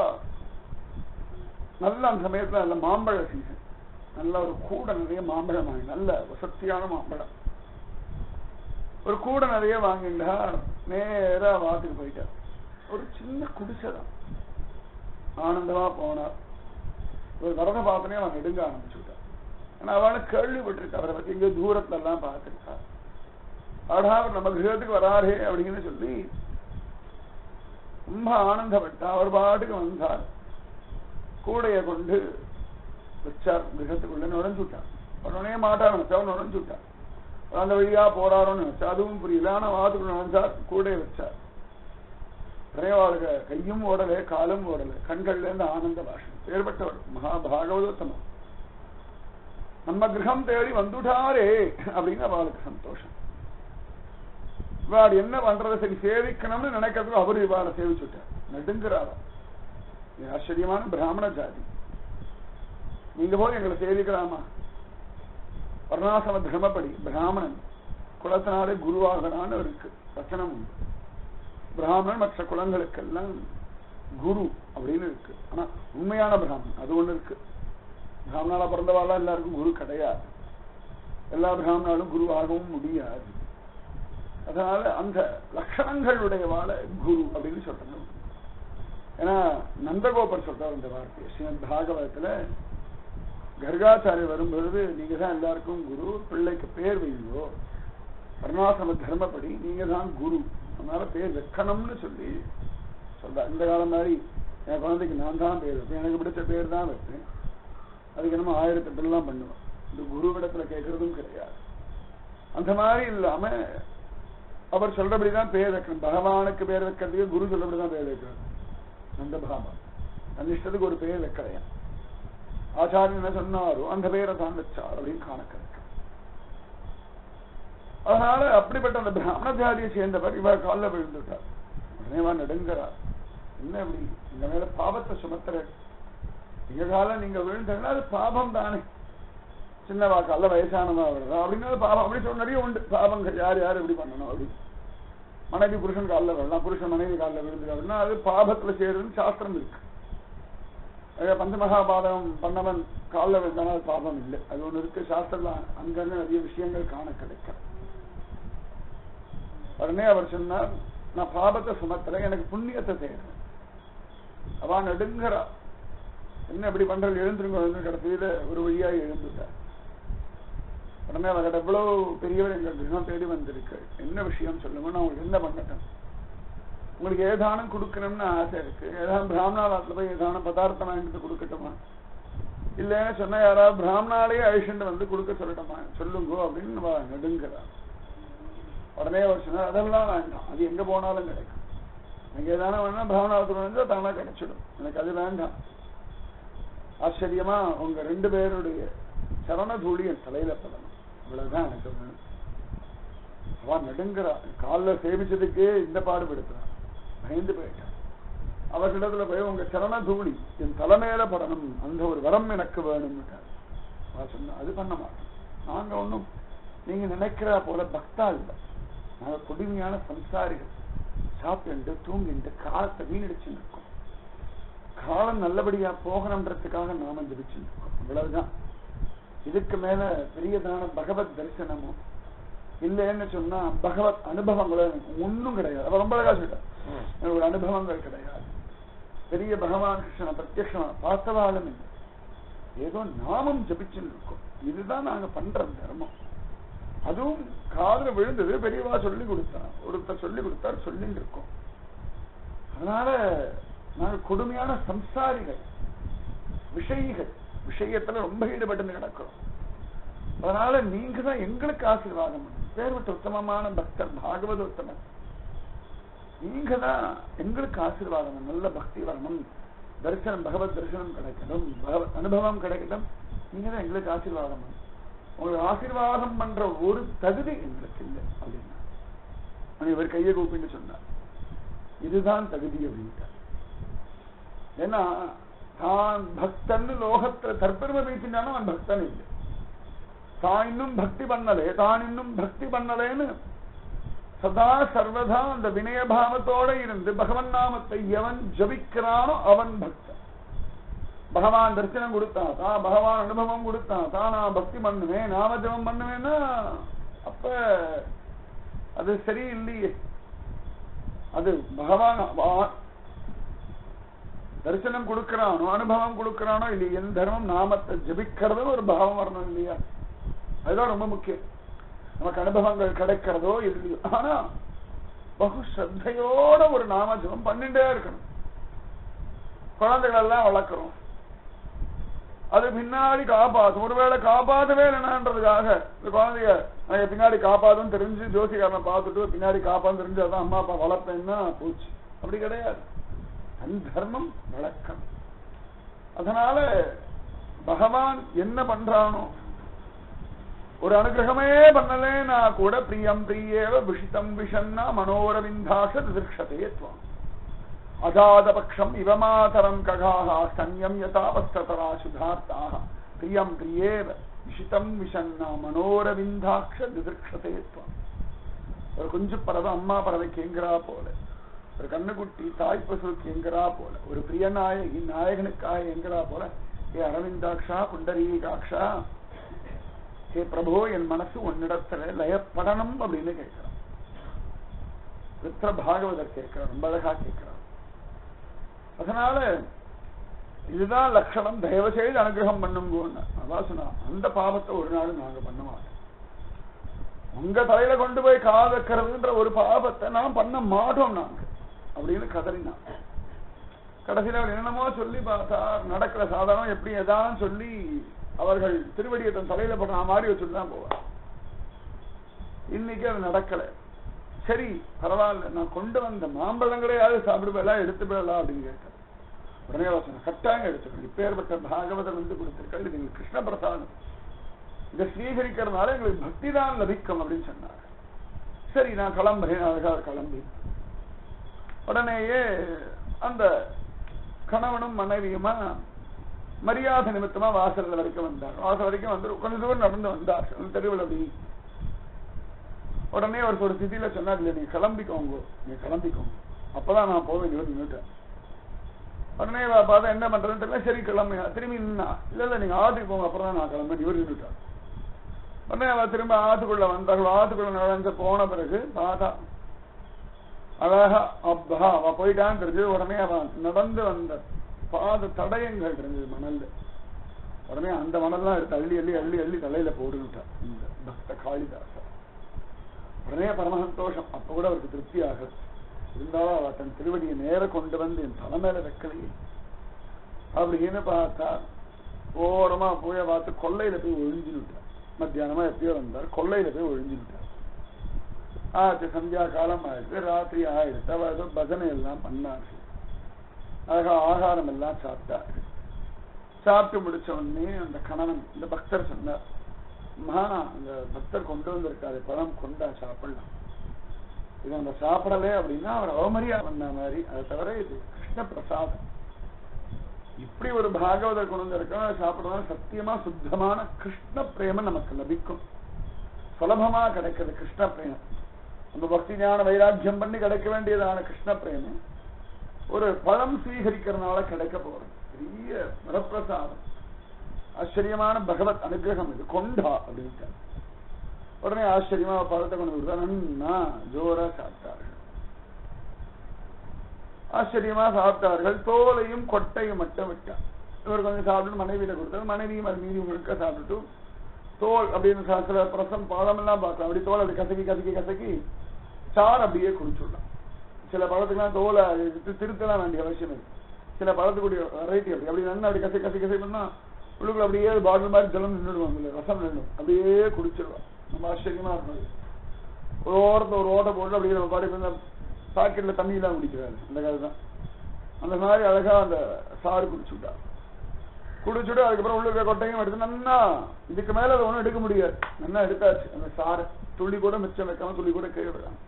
நல்ல அந்த சமயத்துல நல்ல மாம்பழ சீசன், நல்ல ஒரு கூட நிறைய மாம்பழம் வாங்கி, நல்ல வசதியான மாம்பழம் ஒரு கூட நிறைய வாங்கிண்டா நேரா வாத்துக்கு போயிட்டார். ஒரு சின்ன குடிசைதான், ஆனந்தமா போனார். ஒரு வரத பார்த்தனே அவன் நெடுங்க ஆரம்பிச்சுட்டார். ஏன்னா அவனை கேள்விப்பட்டிருக்கா, அவரை பத்தி இங்க தூரத்துல எல்லாம் பார்த்திருக்கா. ஆடா அவர் நம்ம கிரகத்துக்கு வராரே அப்படின்னு சொல்லி ரொம்ப ஆனந்தப்பட்டா. அவர் பாட்டுக்கு வந்தார், கூடைய கொண்டு வச்சார், கிரகத்துக்குள்ள நுழைஞ்சுட்டார். உடனே மாட்டார் நினைச்சா நுழைஞ்சுட்டார். அந்த வழியா போறாரோன்னு நினைச்சா அதுவும் புரியல. ஆனா வாத்துக்குள்ள நுழைஞ்சார், கூடைய வச்சார். பிரேவாளுக கையும் ஓடல காலும் ஓடல, கண்கள்ல இருந்து ஆனந்த பாஷம். ஏற்பட்டவர் மகாபாகவதோத்தமம். நம்ம கிரகம் தேடி வந்துட்டாரே அப்படின்னு அவளுக்கு சந்தோஷம். இவாடு என்ன பண்றதை சரி சேவிக்கணும்னு நினைக்கிறதுக்கு அவரு இவாளை சேவிச்சுட்டார். நடுங்கிறாரா. ஆச்சரியமான பிராமண ஜாதி, நீங்க போய் எங்களை சேவிக்கலாமா? வர்ணாசிரம தர்மப்படி பிராமணன் குலத்தினாலே குருவாகனான்னு இருக்கு வச்சனம் உண்டு. பிராமணன் மற்ற குலங்களுக்கெல்லாம் குரு அப்படின்னு இருக்கு. ஆனா உண்மையான பிராமணன் அது ஒண்ணு இருக்கு. பிராமணால பிறந்தவாளா எல்லாருக்கும் குரு கிடையாது. எல்லா பிராமணாலும் குருவாகவும் முடியாது. அதனால அந்த லட்சணங்களுடைய வாழ குரு அப்படின்னு சொல்றாங்க. ஏன்னா நந்தகோபர் சொல்றார் இந்த வார்த்தையை ஸ்ரீமத் பாகவதத்துல. கர்காச்சாரியர் வரும்பொழுது நீங்க தான் எல்லாருக்கும் குரு, பிள்ளைக்கு பேர் வைங்கோ, வர்ணாசிரம தர்மப்படி நீங்க தான் குரு, அதனால பேர் வைக்கணும்னு சொல்லி சொல்ற. இந்த காலம் மாதிரி என் குழந்தைக்கு நான் தான் பேர் வைப்பேன், எனக்கு பிடிச்ச பேர் தான் வைப்பேன், அதுக்கு நம்ம 1008 பண்ணுவோம். இந்த குரு இடத்துல கேட்கறதும் கிடையாது. அந்த மாதிரி இல்லாம அவர் சொல்றபடிதான் பேர் வைக்கணும். பகவானுக்கு பேர் வைக்கிறதுக்கு குரு சொல்றபடிதான் பேர் வைக்கணும். அந்த பாபா அந்த இஷ்டத்துக்கு ஒரு பேர் வைக்கலையா. ஆச்சாரியன் என்ன சொன்னாரோ அந்த பேரை தான் வச்சார் அப்படின்னு காணக்கிருக்கு. அதனால அப்படிப்பட்ட அந்த பிராமண ஜாதியை சேர்ந்தவர் இவர் காலில் விழுந்துட்டார். உடனேவா நடுங்கிறார். என்ன இப்படி இந்த மேல பாவத்தை சுமத்துற, எங்க காலம் நீங்க விழுந்தா அது பாபம் தானே. சின்னவா கால வயசானவா விடுறா அப்படின்னா பாபம். அப்படி சொல்ல நிறைய உண்டு பாவங்கள். யார் யார் எப்படி பண்ணணும் அப்படி. மனைவி புருஷன் காலில் விழலாம், புருஷன் மனைவி காலில் விழுந்து அப்படின்னா அது பாபத்துல சேருன்னு சாஸ்திரம் இருக்கு. பஞ்சமகாபாதகம் பண்ணவன் காலில் விழுந்தானா அது பாபம் இல்லை. அது ஒண்ணு இருக்கு சாஸ்திரத்துல. அங்கங்க நிறைய விஷயங்கள் காண கிடைக்கும். உடனே அவர் சொன்னார், நான் பாபத்தை சுமத்துறேன், எனக்கு புண்ணியத்தை தேடுறேன். அவன் நடுங்கிறா. என்ன இப்படி பண்றது, எழுந்துருங்க. கடைசியில ஒரு வழியா எழுந்துட்டார். உடனே அவர்கிட்ட எவ்வளவு பெரியவர் எங்கள் கிரகம் தேடி வந்திருக்கு, என்ன விஷயம் சொல்லுங்க, நான் உங்களுக்கு என்ன பண்ணட்டேன்? உங்களுக்கு ஏதானம் கொடுக்கணும்னு ஆசை இருக்கு, ஏதாவது பிராமணாலத்துல போய் ஏதான பதார்த்தம் வாங்கிட்டு கொடுக்கட்டுமா? இல்லைன்னு சொன்னா யாராவது பிராமணாலேயே அழிச்சுட்டு வந்து கொடுக்க சொல்லட்டுமா? சொல்லுங்க அப்படின்னு நடுங்கிறார். உடனே அவர் சொன்னார், அதெல்லாம் வேண்டாம், அது எங்க போனாலும் கிடைக்கும். எனக்கு ஏதான வேணா பிராமணாலத்துல வந்து தானா கிடைச்சிடும், எனக்கு அது வேண்டாம். ஆச்சரியமா உங்க 2 பேருடைய சரண தூளி என் தலையில படணும், இவ்வளவுதான் எனக்கு வேணும். அவன் நடுங்கிறா. காலில் சேமிச்சதுக்கே இந்த பாடுபடுத்துறான். பயந்து போயிட்டான். அவர்களிடத்துல போய் உங்க சரண தூளி என் தலைமையில படணும், அந்த ஒரு வரம் எனக்கு வேணும். சொன்ன அது பண்ண மாட்டோம். நாங்க ஒண்ணும் நீங்க நினைக்கிறா போல பக்தா இல்லை. நாங்க கொடுமையான சம்சாரிகள். சாப்பிட்டு தூங்கிட்டு காலத்தை வீணடிச்சு இருக்கோம். காலம் நல்லபடியா போகணுன்றதுக்காக நாம ஜெபிச்சு இருக்கோம், அவ்வளவுதான். இதுக்கு மேல பெரியதான பகவத் தரிசனமும் இல்லைன்னு சொன்னா பகவத் அனுபவங்களும் எனக்கு ஒன்னும் கிடையாது. அவ ரொம்ப அழகா சொல்லிட்டா, எனக்கு ஒரு அனுபவங்கள் கிடையாது. பெரிய பகவான் கிருஷ்ணனை பிரத்யட்சமா பார்த்தவாலும் இல்லை, ஏதோ நாமம் ஜபிச்சுன்னு இருக்கோம். இதுதான் நாங்க பண்ற தர்மம். அதுவும் காதுல விழுந்தது பெரியவா சொல்லி கொடுத்தான், ஒருத்தர் சொல்லி கொடுத்தாரு, சொல்லிட்டு இருக்கோம். அதனால நாங்க கொடுமையான சம்சாரிகள், விஷயிகள், விஷயத்துல ரொம்ப ஈடுபட்டு கிடக்கிறோம். அதனால நீங்க தான் எங்களுக்கு ஆசீர்வாதம் பண்ணுங்க. பேர்விட்ட உத்தமமான பக்தர் பாகவத உத்தமன், நீங்க தான் எங்களுக்கு ஆசீர்வாதம். நல்ல பக்தி வரணும், தரிசனம், பகவத் தரிசனம் கிடைக்கணும், பகவத் அனுபவம் கிடைக்கணும். நீங்க தான் எங்களுக்கு ஆசீர்வாதம் பண்ணணும். உங்களுக்கு ஆசீர்வாதம் பண்ற ஒரு தகுதி எங்களுக்கு இல்லை அப்படின்னா இவர் கையை கூப்பிட்டு சொன்னார், இதுதான் தகுதி அப்படின்ட்டார். ஏன்னா தான் பக்தன்னு லோகத்துல தற்பெருமை பேசினாலும் அவன் பக்தன் இல்லை. தான் இன்னும் பக்தி பண்ணலேன்னு சதா சர்வதா அந்த வினயபாவத்தோட இருந்து பகவன் நாமத்தை எவன் ஜபிக்கிறானோ அவன் பக்தன். பகவான் தரிசனம் கொடுத்தான், தான் பகவான் அனுபவம் கொடுத்தான், தான் நான் பக்தி பண்ணுவேன், நாம ஜபம் பண்ணுவேன்னா அப்ப அது சரியில்லையே. அது பகவான் தரிசனம் கொடுக்கிறானோ அனுபவம் கொடுக்கிறானோ இல்லையா, என் தர்மம் நாமத்தை ஜபிக்கிறதோ ஒரு பாவம் வரணும் இல்லையா, அதுதான் ரொம்ப முக்கியம். நமக்கு அனுபவங்கள் கிடைக்கிறதோ இல்லையோ, ஆனா பகு ஸ்ரத்தையோட ஒரு நாம ஜபம் பண்ணிட்டே இருக்கணும். குழந்தைகள் எல்லாம் வளர்க்கிறோம், அது பின்னாடி காப்பாற்றும். ஒருவேளை காப்பாற்றவே இல்லைன்றதுக்காக இந்த குழந்தைய பின்னாடி காப்பாதும் தெரிஞ்சு ஜோசிகாரனை பார்த்துட்டு பின்னாடி காப்பான்னு தெரிஞ்சு அதான் அம்மா அப்பா வளர்ப்பேன்னா போச்சு. அப்படி கிடையாது, தன் தர்மம் வழக்கம். அதனால பகவான் என்ன பண்றானோ ஒரு அனுகிரகமே பண்ணலேன்னா கூட பிரியம் பிரியேவ விஷிதம் விஷன்னா மனோரவிந்தாச திருஷதேத்வம் அஜாதபக்ஷம் இவமாதரம் ககாஹ சன்யம் யதாவஸ்தரா சுதார்த்தாக பிரியம் பிரியேவ விஷிதம் விஷன்னா மனோரவிந்தாட்ச திருஷதேத்வம். ஒரு குஞ்சு பறவை அம்மா பறவைக்கு எங்கிறா போல, ஒரு கண்ணுக்குட்டி தாய் பசுவுக்கு எங்கிறா போல, ஒரு பிரிய நாயகி நாயகனுக்காக எங்கிறா போல, ஏ அரவிந்தாட்சா புண்டரீகாட்சா, ஹே பிரபு என் மனசு உன்னிடத்துல லயப்படணும் அப்படின்னு கேட்கிறான். ருத்ர பாகவதர் கேட்கிறார், ரொம்ப அழகா கேட்கிறார். அதனால இதுதான் லட்சணம். தயவு செய்து அனுகிரகம் பண்ணுங்க. அதான் சொன்னா அந்த பாவத்தை ஒரு நாள் நாங்க பண்ண மாட்டோம். உங்க தலையில கொண்டு போய் காதக்கிறதுன்ற ஒரு பாவத்தை நான் பண்ண மாட்டோம் நாங்க அப்படின்னு கதறினான். கடைசியில் அவர் என்னமோ சொல்லி பார்த்தா நடக்கிற சாதாரணம் எப்படி எதான்னு சொல்லி அவர்கள் திருவடியை தன் தலையில போடுற மாதிரி வச்சுதான் போவார். இன்னைக்கு அது நடக்கல. சரி பரவாயில்ல, நான் கொண்டு வந்த மாம்பழங்களையாவது சாப்பிடுவேலாம் எடுத்து போயலாம் அப்படின்னு கேட்டார். உடனே வசனம் கட்டாயம் எடுத்துக்கணும். இப்பேற்பட்ட பாகவதர் வந்து கொடுத்திருக்காரு, இது எங்களுக்கு கிருஷ்ண பிரசாதம், இதை ஸ்வீகரிக்கிறதுனால எங்களுக்கு பக்தி தான் லபிக்கும் அப்படின்னு சொன்னார். சரி நான் கிளம்புறேன். அழகா கிளம்பி உடனேயே அந்த கணவனும் மனைவியுமா மரியாதை நிமித்தமா வாசல் வரைக்கும் வந்தார். வாசல் வரைக்கும் வந்து கொஞ்சம் தூரம் நடந்து வந்தார் தெருவில். அப்படி உடனே ஒரு ஸ்திதியில சொன்னார், இல்ல நீங்க கிளம்பிக்கோங்க, நீங்க கிளம்பிக்கோங்க, அப்பதான் நான் போக வேண்டிய நின்றுட்டேன். உடனே பார்த்தா என்ன பண்றதுன்னு தெரியல. சரி கிளம்பி திரும்பி நின்னா, இல்ல நீங்க ஆத்துக்கு போங்க, அப்புறம் நான் கிளம்பி இவர் நின்றுட்டார். உடனே அவ திரும்ப ஆத்துக்குள்ள வந்தார்கள். ஆத்துக்குள்ள நுழைஞ்ச போன பிறகு பார்த்தா அழகா அப்பா அவ போயிட்டான்னு தெரிஞ்சு. உடனே அவன் நடந்து வந்த பாத தடயங்கள் இருந்தது மணல்ல. உடனே அந்த மணல்லாம் எடுத்து அள்ளி அள்ளி அள்ளி அள்ளி தலையில போடுட்டார் இந்த பக்த காளிதாசர். உடனே பரம சந்தோஷம். அப்ப கூட அவருக்கு திருப்தி ஆகுது. இருந்தாலும் அவ தன் திருவடியை நேர கொண்டு வந்து என் தலைமையில வைக்கலையே அப்படின்னு பார்த்தா ஓரமா போய் பார்த்து கொள்ளையில போய் ஒழிஞ்சுட்டார். மத்தியானமா எப்பயோ வந்தார், கொள்ளையில போய் ஒழிஞ்சுட்டார். ஆச்சு சந்தியா காலம் ஆயிடுச்சு, ராத்திரி ஆயிடுச்சு. அவ ஏதோ பஜனை எல்லாம் பண்ணாரு. அழகா ஆகாரம் எல்லாம் சாப்பிட்டாரு. சாப்பிட்டு முடிச்ச உடனே அந்த கணவன் இந்த பக்தர் சொன்னார், மகா அந்த பக்தர் கொண்டு வந்திருக்காரு பழம், கொண்டா சாப்பிடலாம். இது நம்ம சாப்பிடலே அப்படின்னா அவர் அவமரியா பண்ண மாதிரி. அதை தவிர இது கிருஷ்ண பிரசாதம். இப்படி ஒரு பாகவதர் கொண்டு வந்திருக்கோம், சாப்பிடலாம். சத்தியமா சுத்தமான கிருஷ்ண பிரேமம் நமக்கு லபிக்கும். சுலபமா கிடைக்கிறது கிருஷ்ண பிரேமம். நம்ம பக்தி ஞான வைராக்கியம் பண்ணி கிடைக்க வேண்டியதான கிருஷ்ண பிரேமம் ஒரு பழம் ஸ்வீகரிக்கிறதுனால கிடைக்க போறது பெரிய வரப்பிரசாதம். ஆச்சரியமான பகவத் அனுகிரகம் இது. கொண்டா அப்படின்ட்டு உடனே ஆச்சரியமா பழத்தை கொண்டு கொடுத்தா நன்னா ஜோரா சாப்பிட்டார்கள். ஆச்சரியமா சாப்பிட்டார்கள். தோலையும் கொட்டையும் மட்டும் விட்டார். இவர் கொஞ்சம் சாப்பிட்டு மனைவியில கொடுத்தாரு. மனைவியும் அது மீதி முழுக்க சாப்பிட்டுட்டு தோல் அப்படின்னு சில பிரசம் பழம் எல்லாம் பார்க்கலாம். அப்படி தோல் அப்படி கசக்கி கசக்கி கசக்கி சார் அப்படியே குடிச்சுடலாம். சில பழத்துக்குலாம் தோலை திருத்தலாம் வேண்டிய அவசியம் இருக்கு. சில பழத்துக்குடைய வெரைட்டி அப்படி அப்படி நல்லா அப்படி கசை கசை கசை பண்ணா உள்ளுக்குள்ள அப்படியே பாட்டில் மாதிரி ஜலம் நின்றுடுவாங்க, ரசம் நின்றுடும், அப்படியே குடிச்சிடுவான். நம்ம ஆச்சரியமா இருக்கும். ஒரு ஓரத்தை ஒரு ஓட்டை போட்டு அப்படியே நம்ம பாட்டி பாக்கெட்ல தண்ணி எல்லாம் குடிக்கிறாரு. அந்த காலத்து தான் அந்த மாதிரி அழகா அந்த சாறு குடிச்சுட்டா. குடிச்சுட்டு அதுக்கப்புறம் உள்ள இருக்க கொட்டையும் எடுத்து நன்னா, இதுக்கு மேல அதை ஒன்றும் எடுக்க முடியாது, நல்லா எடுத்தாச்சு. அந்த சாறு துள்ளி கூட மிச்சம் வைக்காம துள்ளி கூட கீழே விடாம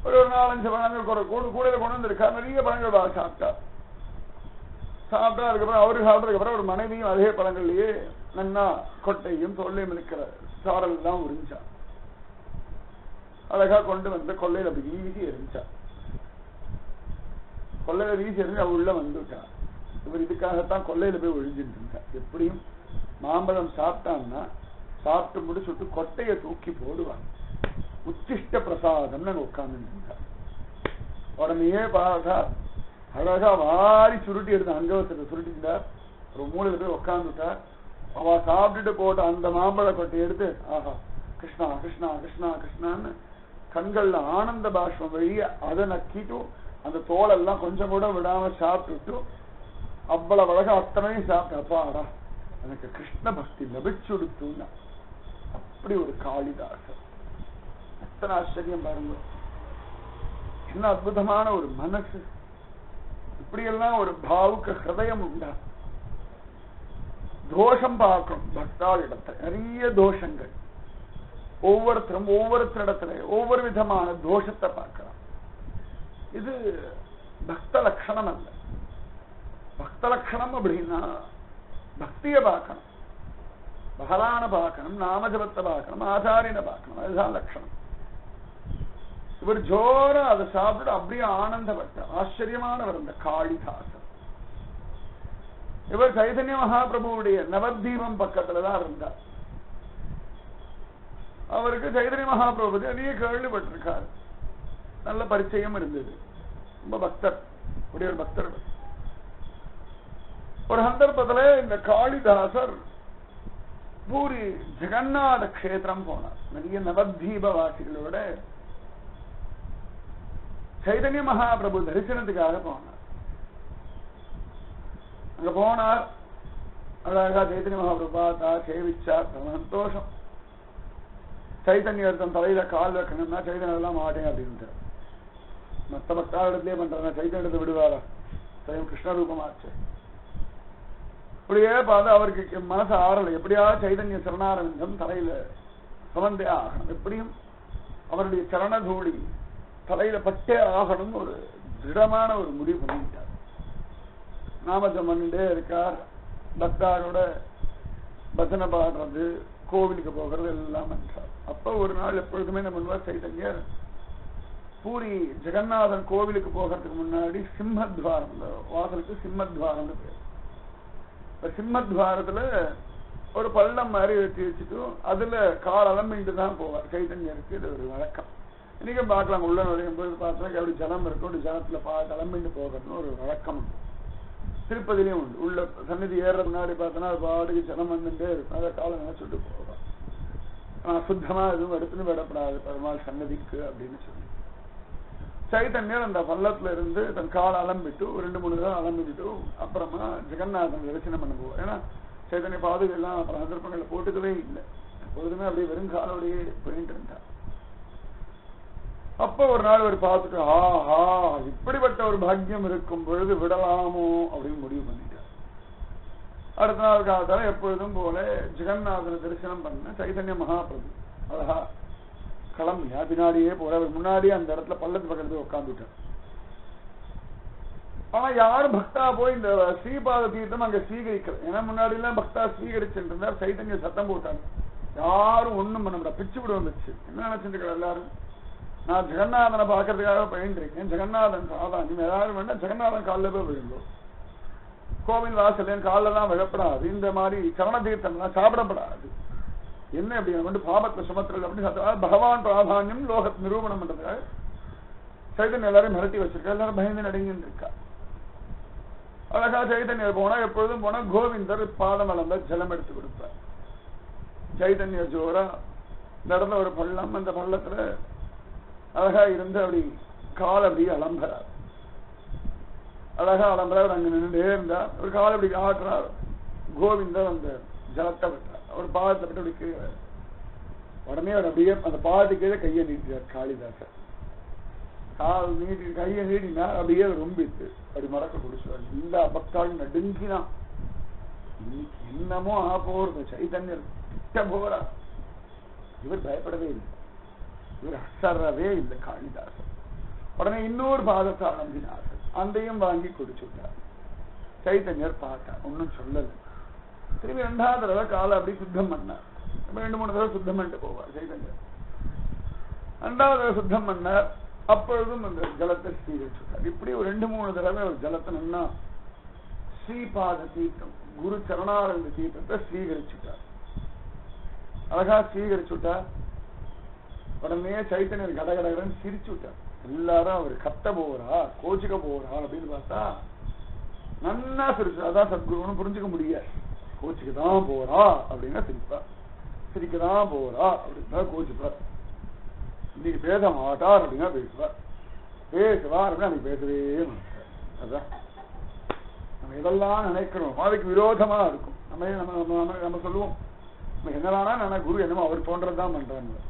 ஒரு 4-5 பழங்கள் கூடையில கொண்டு வந்திருக்கா. நிறைய பழங்கள் சாப்பிட்டா. அதுக்கப்புறம் அவரு சாப்பிட்டதுக்கு அப்புறம் ஒரு மனைவியும் அதே பழங்கள்லயே நன்னா கொட்டையும் தொல்லையும் இருக்கிற சாரல் எல்லாம் உறிஞ்சா. அழகா கொண்டு வந்து கொள்ளையில அப்படி வீசி எரிஞ்சா. கொள்ளையில வீசி எரிஞ்சு அவ உள்ள வந்துட்டா. இவர் இதுக்காகத்தான் கொள்ளையில போய் ஒழிஞ்சிட்டு இருந்தா. எப்படியும் மாம்பழம் சாப்பிட்டான்னா சாப்பிட்டு முடிச்சுட்டு கொட்டையை தூக்கி போடுவாங்க. உச்சிஷ்ட பிரசாதம் நாங்க உட்கார்ந்து இருந்தா. உடனே பார்த்தா அழகா வாரி சுருட்டி எடுத்த அங்கவசத்தை சுருட்டிட்டார். ஒரு மூலையில போய் உட்காந்துட்டார். அவ சாப்பிட்டுட்டு போட்ட அந்த மாம்பழ கொட்டை எடுத்து ஆஹா கிருஷ்ணா கிருஷ்ணா கிருஷ்ணா கிருஷ்ணான்னு கண்கள்ல ஆனந்த பாஷ்பம் வழிய அதை நக்கிட்டு அந்த தோலெல்லாம் கொஞ்சம் கூட விடாம சாப்பிட்டுட்டு அவ்வளவு அழகா அத்தனையும் சாப்பிட்டாடா எனக்கு கிருஷ்ண பக்தி லபிச்சுடுத்துன்னா. அப்படி ஒரு காளிதாசர். அத்தனை ஆச்சரியம் பாருங்க. என்ன அற்புதமான ஒரு மனசு. இப்படியெல்லாம் ஒரு பாவுக்கு ஹிருதயம் உண்டா? தோஷம் பார்க்கணும் பக்தாள் இடத்துல. நிறைய தோஷங்கள். ஒவ்வொருத்தரும் ஒவ்வொருத்தரிடத்துல ஒவ்வொரு விதமான தோஷத்தை பார்க்கலாம். இது பக்த லட்சணம் அல்ல. பக்த லட்சணம் அப்படின்னா பக்தியை பார்க்கணும், பகவான பார்க்கணும், நாமஜபத்தை பார்க்கணும், ஆச்சாரியனை பார்க்கணும். அதுதான் லட்சணம். இவர் ஜோர அதை சாப்பிட்டு அப்படியே ஆனந்தப்பட்டார். ஆச்சரியமானவர் இந்த காளிதாசன். இவர் சைதன்ய மகாபிரபுவுடைய நவதீபம் பக்கத்துலதான் இருந்தார். அவருக்கு சைதன்ய மகாபிரபு நிறைய கேள்விப்பட்டிருக்காரு. நல்ல பரிச்சயம் இருந்தது. ரொம்ப பக்தர், ஒரு பக்தர். ஒரு சந்தர்ப்பத்துல இந்த காளிதாசர் பூரி ஜெகநாத கஷேத்திரம் போனார். நிறைய நவதீப வாசிகளோட சைதன்ய மகாபிரபு தரிசனத்துக்காக போனார். அங்க போனார். அழகா சைதன்ய மகாபிரபு பார்த்தா சேவிச்சார். சந்தோஷம். சைதன்யம் தலையில கால் வைக்கணும்னா சைதன்யம் எல்லாம் மாட்டேன் அப்படின்ட்டு மத்த பக்தாரிடத்திலே பண்றாங்க. சைதன்யத்தை விடுவாரா? கிருஷ்ண ரூபமாச்சு. அப்படியே பார்த்து அவருக்கு மனசு ஆறலை. எப்படியாவது சைதன்ய சரணாரவிந்தம் தலையில சுமந்தே ஆகணும். எப்படியும் அவருடைய சரணதூளி தலையில பட்டே ஆகணும். ஒரு திடமான ஒரு முடிவு பண்ணிட்டார். நாமஜம் பண்ணிட்டே இருக்கார். பக்தாரோட பஜனை பாடுறது, கோவிலுக்கு போகிறது எல்லாம் பண்றார். அப்ப ஒரு நாள் எப்பொழுதுமே என்ன பண்ணுவார் சைதன்யர், பூரி ஜெகநாதன் கோவிலுக்கு போகிறதுக்கு முன்னாடி சிம்மத்வாரம், வாசலுக்கு சிம்மத்வாரம் பேர். சிம்மத்வாரத்துல ஒரு பள்ளம் மாதிரி வெட்டி வச்சுட்டு அதுல கால் அலம்பிட்டு தான் போவார் சைதன்யருக்கு. இது ஒரு வழக்கம். இன்னைக்கு பார்க்கலாம். உள்ள நுழையும் போது பார்த்தா எப்படி ஜலம் இருக்கும், அப்படி ஜலத்துல கிளம்பிட்டு போகிறதுன்னு ஒரு வழக்கம் உண்டு. திருப்பதிலையும் உண்டு. உள்ள சன்னிதி ஏறது முன்னாடி பார்த்தோன்னா அது பாட்டுக்கு ஜலம் வந்துட்டே இருக்கும். அதை காலை நினைச்சுட்டு போவார். ஆனா சுத்தமா எதுவும் எடுத்துன்னு விடப்படாது பெருமாள் சன்னதிக்கு அப்படின்னு சொல்லி சைதன்யர் அந்த பள்ளத்துல இருந்து தன் காலை அலம்பிட்டு 2-3 தான் அலம்பிட்டு அப்புறமா ஜெகநாதன் தரிசனம் பண்ண போவார். ஏன்னா சைதன்ய பாதுகள் எல்லாம் அப்புறம் சந்தர்ப்பங்களை போட்டுக்கவே இல்லை. எப்பொழுதுமே அப்படியே வெறும் காலோடையே போயிட்டு இருந்தார். அப்ப ஒரு நாள் அவர் பார்த்துட்டு ஆஹா இப்படிப்பட்ட ஒரு பாக்கியம் இருக்கும் பொழுது விடலாமோ அப்படின்னு முடிவு பண்ணிட்டார். அடுத்த நாள் காலத்தால எப்பொழுதும் போல ஜெகநாதனை தரிசனம் பண்ண சைதன்ய மகாபிரபு அழகா கிளம்பியா பின்னாடியே போற. முன்னாடியே அந்த இடத்துல பள்ளத்து பக்கத்துல உட்காந்துட்டார். ஆனா யாரும் பக்தா போய் இந்த ஸ்ரீபாத தீர்த்தம் அங்க ஸ்வீகரிக்கல. ஏன்னா முன்னாடி எல்லாம் பக்தா ஸ்வீகரிச்சுட்டு இருந்தார். சைதன்ய சத்தம் போட்டாங்க. யாரும் ஒண்ணும் பண்ண முடியாது. பிச்சு விட வந்துச்சு. என்ன நினைச்சிட்டு எல்லாரும், நான் ஜெகநாதனை பாக்குறதுக்காக பயின்றிருக்கேன். ஜெகநாதன் சாதாரணம் எல்லாரும் வேண்டாம். ஜெகநாதன் காலில் போய் விழுந்தோம். கோவில் வாசல் காலில் தான் விழப்படாது. இந்த மாதிரி சரண தீர்த்தம்லாம் சாப்பிடப்படாது. என்ன அப்படி பாபத்தை சுமத்துறது அப்படின்னு பகவான் பிராதானியம் லோக நிரூபணம் பண்றதுக்காக சைதன்யம் எல்லாரும் மிரட்டி வச்சிருக்கா. எல்லாரும் பயந்து நடுங்கின்னு இருக்கா. அழகா சைதன்யர் போனா எப்பொழுதும் போனா கோவிந்தர் பாதம் அளந்த ஜலம் எடுத்து கொடுப்பார். சைதன்ய ஜோரா நடந்த ஒரு பள்ளம். அந்த பள்ளத்துல அழகா இருந்து அப்படி கால் அப்படி அலம்புறார். அழகா அலம்புறார். அங்க நின்றுட்டே இருந்தார். ஒரு கால் அப்படி ஆட்டுறார். கோவிந்தர் அந்த ஜலத்தை விட்டார். அவர் பாதத்தை விட்டு அப்படி கீழே. உடனே அவர் அப்படியே அந்த பாதத்துக்கு கீழே கையை நீட்டினார் காளிதாசர். கால் நீட்டி கையை நீட்டினா அப்படியே ரொம்பிட்டு அப்படி மறக்க குடிச்சுவார். எல்லா பக்தாலும் நடுங்கினான். என்னமோ ஆ போறது சைதன்யர் கிட்ட போறா. இவர் பயப்படவே இல்லை, இவர் அசரவே இல்லை காளிதாசன். உடனே இன்னொரு பாதத்தை அலம்பினார்கள், அந்தையும் வாங்கி குடிச்சுட்டார். சைதன்யர் பார்த்தார், ஒன்னும் சொல்லல. திரும்பி 2வது தடவை காலை அப்படி சுத்தம் பண்ணார். 2-3 தடவை சுத்தம் பண்ணிட்டு போவார் சைதன்யர். 2வது தடவை சுத்தம் பண்ணார். அப்பொழுதும் அந்த ஜலத்தை ஸ்வீகரிச்சுட்டார். இப்படி ஒரு 2-3 தடவை ஒரு ஜலத்தை நின்னா ஸ்ரீபாத தீர்த்தம், குரு சரணாரந்த தீர்த்தத்தை ஸ்வீகரிச்சுட்டார். அழகா ஸ்வீகரிச்சுட்டார். உடனே சைத்தன்யர் கடகடகடன் சிரிச்சுட்டார். எல்லாரும் அவர் கத்த போறா, கோச்சிக்க போறா அப்படின்னு பார்த்தா நன்னா சிரிச்சு. அதான் சத்குருன்னு புரிஞ்சுக்க முடியாது. கோச்சிக்கதான் போறா அப்படின்னா சிரிப்பா, சிரிக்கதான் போறா அப்படின்னா கோச்சிப்பார். இன்னைக்கு பேச மாட்டார் அப்படின்னா பேசுவார், பேசுவார் அப்படின்னா அன்னைக்கு பேசவே மாட்டார். அதான் நம்ம இதெல்லாம் நினைக்கிறோம், அதுக்கு விரோதமா இருக்கும். நம்ம சொல்லுவோம் நம்ம என்னதானா குரு என்னமோ அவர் தோன்றதுதான் பண்றாங்க.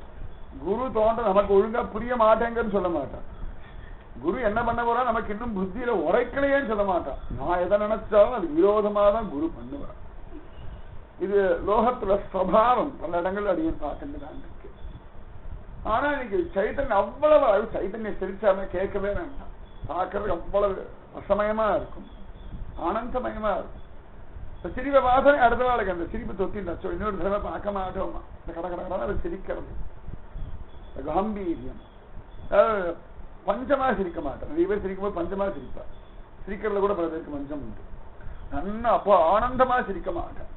குரு தோன்ற நமக்கு ஒழுங்கா புரிய மாட்டேங்கன்னு சொல்ல மாட்டான். குரு என்ன பண்ண போறா நமக்கு இன்னும் புத்தியில உரைக்கலையேன்னு சொல்ல மாட்டான். நான் எதை நினைச்சாலும் அது விரோதமா தான் குரு பண்ணுவார். இது லோகத்துல ஸ்வபாவம். பல இடங்கள் அடியன் பார்த்துதான் இருக்கு. ஆனா இன்னைக்கு சைத்தன்யம் அவ்வளவு சைத்தன்யம் சிரிச்சாருன்னா கேட்கவே வேண்டாம். பார்க்கறதுக்கு அவ்வளவு அசமயமா இருக்கும், ஆனந்தமயமா இருக்கும். சிரிப்பை பார்த்தா அடுத்த நாளைக்கு அந்த சிரிப்பு தொத்தி நச்சோ இன்னொரு தடவை பார்க்க மாட்டோமா. இந்த கடற்கடை அது சிரிக்கிறது காம்பீரியம். பஞ்சமா சிரிக்க மாட்டேன். நிறைய பேர் சிரிக்கும் போது பஞ்சமா சிரிப்பா. சிரிக்கிறதுல கூட பல பேருக்கு பஞ்சம் உண்டு. நன்னா அப்போ ஆனந்தமா சிரிக்க மாட்டேன்.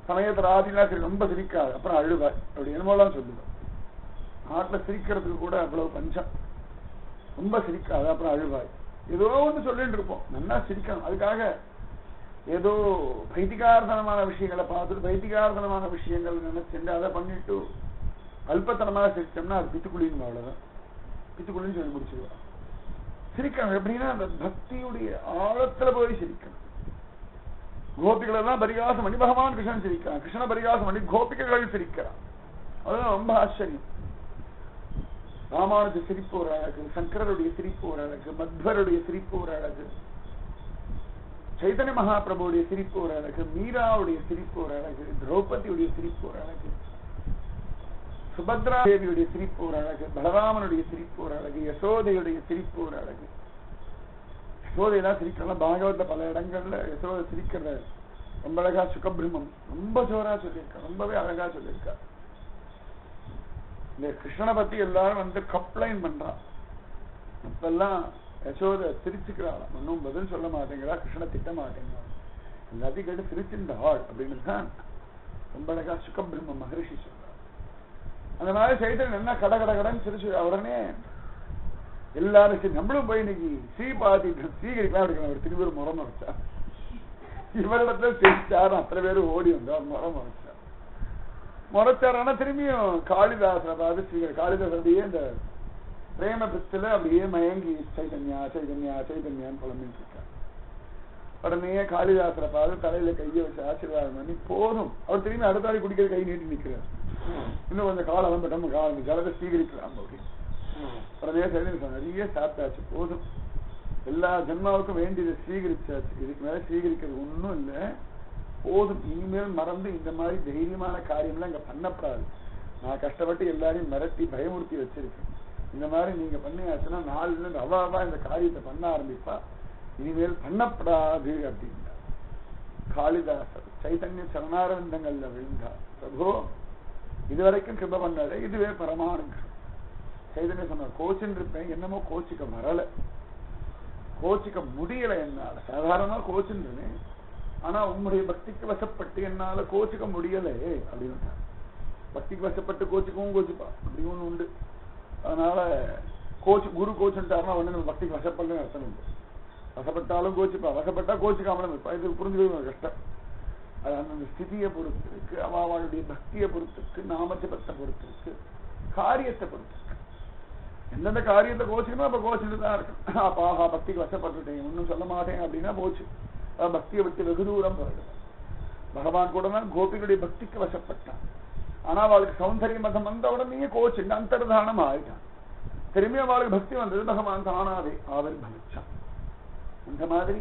சமயத்தை ராத்திரிலாம் சரி ரொம்ப சிரிக்காது, அப்புறம் அழுவாய் அப்படி என்னமோலாம் சொல்லுவேன். நாட்டுல சிரிக்கிறதுக்கு கூட அவ்வளவு பஞ்சம். ரொம்ப சிரிக்காது, அப்புறம் அழுவாய். ஏதோ ஒன்று சொல்லிட்டு இருப்போம், நல்லா சிரிக்கணும். அதுக்காக ஏதோ பைத்திகார்த்தனமான விஷயங்களை பார்த்துட்டு பைத்திகார்த்தனமான விஷயங்கள் நினைச்சுட்டு அதை பண்ணிட்டு அல்பத்தனமா சிரிச்சோம்னா அது பித்துக்குழின்னு, அவ்வளவுதான். பித்துக்குழின்னு சொல்லி முடிச்சிருவா. சிரிக்கணும் எப்படின்னா அந்த பக்தியுடைய ஆழத்துல போய் சிரிக்கணும். கோபிகள் எல்லாம் பரிகாசம் பண்ணி பகவான் கிருஷ்ணன் சிரிக்கிறான், கிருஷ்ண பரிகாசம் பண்ணி கோபிகைகள் சிரிக்கிறான். அதுதான் ரொம்ப ஆச்சரியம். ராமானுஜ சிரிப்பு ஒரு அழகு, சங்கரருடைய சிரிப்பு ஒரு அழகு, மத்வருடைய சிரிப்பு ஒரு அழகு, சைதன்ய மகாபிரபுடைய சிரிப்பு ஒரு அழகு, மீராவுடைய சிரிப்பு ஒரு அழகு, திரௌபதியுடைய சிரிப்பு ஒரு அழகு, சுபத்ரா தேவியுடைய சிரிப்பு ஒரு அழகு, பலராமனுடைய சிரிப்பு ஒரு அழகு, யசோதையுடைய சிரிப்பு ஒரு அழகு. யசோதையெல்லாம் சிரிக்கலாம். பாகவத்ல பல இடங்கள்ல யசோதை சிரிக்கிறத ரொம்ப அழகா சுகபிரம்மம் ரொம்ப ஜோரா சொல்லியிருக்கா, ரொம்பவே அழகா சொல்லியிருக்கா. இந்த கிருஷ்ணனை பத்தி எல்லாரும் வந்து கம்ப்ளைண்ட் பண்றான். அப்பெல்லாம் யசோதை சிரிச்சுக்கிறாளாம், ஒன்னும் பதில் சொல்ல மாட்டேங்கிறா, கிருஷ்ணனை திட்ட மாட்டேங்கிறா, எல்லாத்தையும் கேட்டு சிரிச்சிருந்தாள் அப்படின்னு தான் ரொம்ப அழகா சுகபிரம்ம மகரிஷி சொல்றார். அந்த மாதிரி சைத்தன்யன் என்ன கட கட கடன் சிரிச்சு உடனே எல்லாரும் நம்மளும் போய் இன்னைக்கு சீகரிக்கலாம் எடுக்கலாம். அவர் திரும்பி ஒரு முறை மறைச்சா, இவரிடத்துல சிரிச்சாரு, அத்தனை பேரும் ஓடி வந்தார். முறை மறைச்சார், முறைச்சார். ஆனா திரும்பியும் காளிதாசனை பார்த்து ஸ்ரீகரி காளிதாசனுடைய இந்த பிரேம பிஸ்தில அப்படியே மயங்கி சைதன்யா சைதன்யா சைதன்யான்னு புலம்பிட்டு இருக்கார். உடனே காளிதாசரை பார்த்து தலையில கையை வச்சு ஆசீர்வாதம் பண்ணி போதும். அவர் திரும்பி அடுத்த ஆள் குடிக்கிற கை நீட்டி நிற்கிறார். இன்னும் கொஞ்சம் காலம் வந்து நம்ம காலம் ஜலத்தை ஸ்வீகரிக்கலாம் அப்படின்னு. உடனே சைதன்யம் நிறைய சாப்பிட்டாச்சு, போதும், எல்லா ஜென்மாவுக்கும் வேண்டியதை ஸ்வீகரிச்சாச்சு, இதுக்கு மேல ஸ்வீகரிக்கிறது ஒன்றும் இல்லை, போதும், இனிமேல் மறந்து இந்த மாதிரி தைரியமான காரியம்லாம் இங்க பண்ணப்படாது. நான் கஷ்டப்பட்டு எல்லாரையும் மிரட்டி பயமுறுத்தி வச்சிருக்கேன். இந்த மாதிரி நீங்க பண்ணியாச்சுன்னா நாலுல அவாவா இந்த காரியத்தை பண்ண ஆரம்பிப்பா, இனிமேல் பண்ணப்படாது அப்படின்னா. காளிதாசர் சைதன்ய சரணாரவிந்தங்கள்ல விழுந்தார். பிரபு இதுவரைக்கும் கிருப பண்ணாரு, இதுவே பரமானுகிரகம். சைதன்ய சொன்னார், கோச்சின்னு இருப்பேன், என்னமோ கோச்சிக்க வரல, கோச்சிக்க முடியல என்னால. சாதாரணமா கோச்சுன்னு, ஆனா உங்களுடைய பக்திக்கு வசப்பட்டு என்னால கோச்சிக்க முடியல அப்படின்னு. பக்திக்கு வசப்பட்டு கோச்சிக்கவும் கோச்சிப்பா, அப்படி ஒண்ணு உண்டு. அதனால கோச்சு குரு கோச்சுட்டாருன்னா ஒண்ணு நம்ம பக்திக்கு வசப்படலன்னு அர்த்தம் உண்டு. வசப்பட்டாலும் கோச்சிப்பா, வசப்பட்டா கோச்சிக்காமலும் இருப்பா. இது புரிஞ்சுக்கிறது கஷ்டம். அது அந்த ஸ்திதியை பொறுத்து இருக்கு, அவளுடைய பக்தியை பொறுத்து இருக்கு, நாமஜபத்தை பொறுத்து இருக்கு, காரியத்தை பொறுத்து இருக்கு. எந்தெந்த காரியத்தை கோச்சிக்கணும் அப்ப கோச்சிட்டு தான் இருக்கும். பாஹா பக்திக்கு வசப்பட்டுட்டேன், ஒன்னும் சொல்ல மாட்டேன் அப்படின்னா போச்சு, பக்தியை விட்டு வெகு தூரம் போயிடுவேன். பகவான் கூட தான் கோபிகளுடைய பக்திக்கு வசப்பட்டான். ஆனா அவளுக்கு சௌந்தரிய மதம் வந்த உடனே கோச்சு அந்தர்தானம் ஆயிட்டான். திரும்பி அவளுக்கு பக்தி வந்தது, பகவான் தானாவே ஆவிர்பவிச்சான். அந்த மாதிரி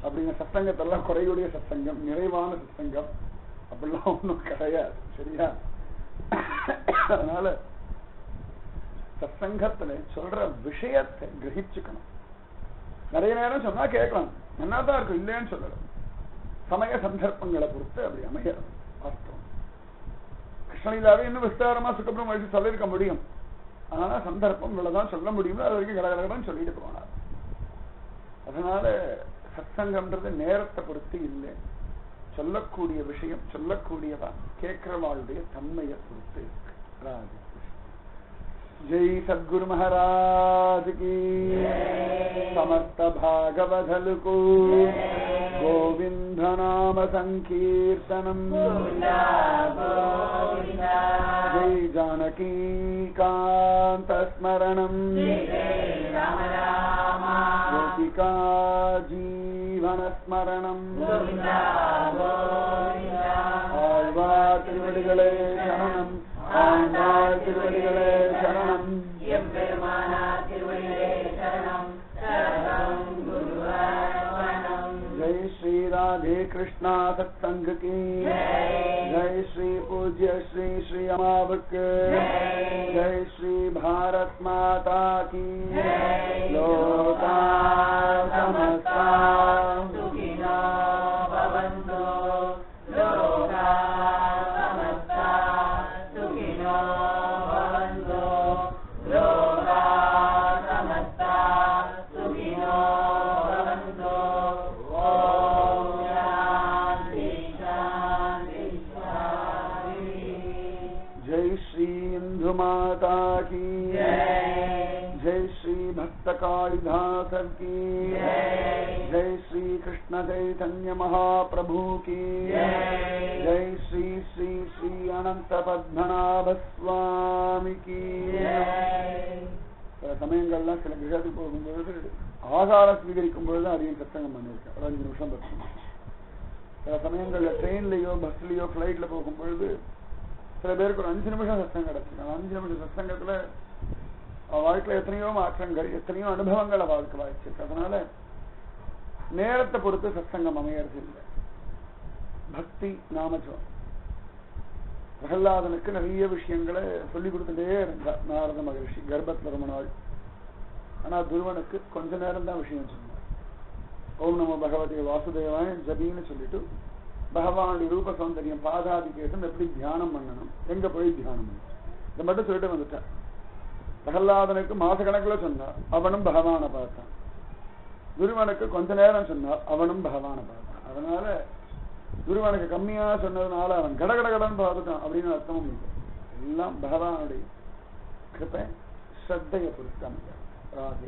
அப்படிங்கிற சத்சங்கத்தெல்லாம் குறையுடைய சத்சங்கம், நிறைவான சத்சங்கம் அப்படிலாம் ஒன்றும் கிடையாது. சரியா? அதனால சத்சங்கத்துல சொல்ற விஷயத்தை கிரகிச்சுக்கணும். நிறைய நேரம் சொன்னா கேட்கலாம், என்னதான் இருக்கும், இல்லைன்னு சொல்லலாம். சமய சந்தர்ப்பங்களை பொறுத்து அப்படி அமைகிறது. வாஸ்தவம் கிருஷ்ணலீலாவே இன்னும் விஸ்தாரமா சுக்கப்பிரம் வயசு சொல்லியிருக்க முடியும். ஆனா சந்தர்ப்பம் இவ்வளவுதான் சொல்ல முடியும். அது வரைக்கும் கடகடகடன் சொல்லிட்டு போனார். அதனால சத்சங்கம்ன்றது நேரத்தை பொறுத்து இல்லை, சொல்லக்கூடிய விஷயம் சொல்லக்கூடியவா கேட்கிறவாளுடைய தன்மையை பொறுத்து இருக்கு. ராஜ ஜெய் சத்குரு மகாராஜ் கி சமர்த்த பாகவதலுக்கு கோவிந்த நாம சங்கீர்த்தனம் ஜெய் ஜானகி காந்த ஸ்மரணம் கோபிகா ஜீவன ஸ்மரணம் ஆழ்வார் திருவடிகளே சரணம், ஆண்டாள் திருவடிகளே சரணம், எம்பெருமானார் திருவடிகளே சரணம், சரணம் குருவார்ப்பணம். जय श्री राधे कृष्णा सत्संग की जय, श्री पूज्य श्री श्री अमावक जय, श्री भारत माता की लोका समस्ता सुखिनो भवन्तु, लोका समस्ता सुखिनो भवन्तु, लोका समस्ता सुखिनो भवन्तु. ओम शांति शांति शांति. जय श्री इंदु माता की जय, श्री भक्त कालिदास की जय, श्री कृष्ण चैतन्य महाप्रभु की जय, श्री श्री श्री अनंत पद्मनाभ स्वामी की. சில சமயங்கள்லாம் சில கிரகத்துக்கு போகும்பொழுது ஆகாரம் ஸ்வீகரிக்கும் பொழுது அதிகம் சத்தங்கம் பண்ணியிருக்கேன். ஒரு 5 நிமிஷம் 10 நிமிஷம். சில சமயங்கள்ல ட்ரெயின்லயோ பஸ்லயோ பிளைட்ல போகும் பொழுது சில பேருக்கு ஒரு 5 நிமிஷம் சத்தம் கிடைச்சிருக்கு. 5 நிமிஷம் சத்தங்கத்துல வாழ்க்கையில எத்தனையோ மாற்றங்கள், எத்தனையோ அனுபவங்களை வாழ்க்கை வாய்ச்சிருக்கு. அதனால நேரத்தை பொறுத்து சத்சங்கம் அமையறது இல்லை. பக்தி நாமஜம் பிரகலாதனுக்கு நிறைய விஷயங்களை சொல்லி கொடுத்துட்டே இருந்தார் நாரத மகரிஷி கர்ப்பத்துல ரொம்ப நாள். ஆனா துருவனுக்கு கொஞ்ச நேரம் தான் விஷயம் சொன்னார். ஓம் நமோ பகவதி வாசுதேவாய ஜபின்னு சொல்லிட்டு பகவானுடைய ரூப சௌந்தரியம் பாதாதி கேட்டும் எப்படி தியானம் பண்ணணும், எங்க போய் தியானம் பண்ணணும், இதை மட்டும் சொல்லிட்டு வந்துட்டார். பிரகலாதனுக்கு மாச கணக்குல சொன்னார், அவனும் பகவானை பார்த்தான். துருவனுக்கு கொஞ்ச நேரம் சொன்னார், அவனும் பகவானை பார்த்தான். அதனால துருவனுக்கு கம்மியா சொன்னதுனால அவன் கடகடகடன் பார்த்துட்டான் அப்படின்னு அர்த்தமும் இல்லை. எல்லாம் பகவானுடைய கிருபை, ஸ்ரத்தையை பொறுத்து. ராதே.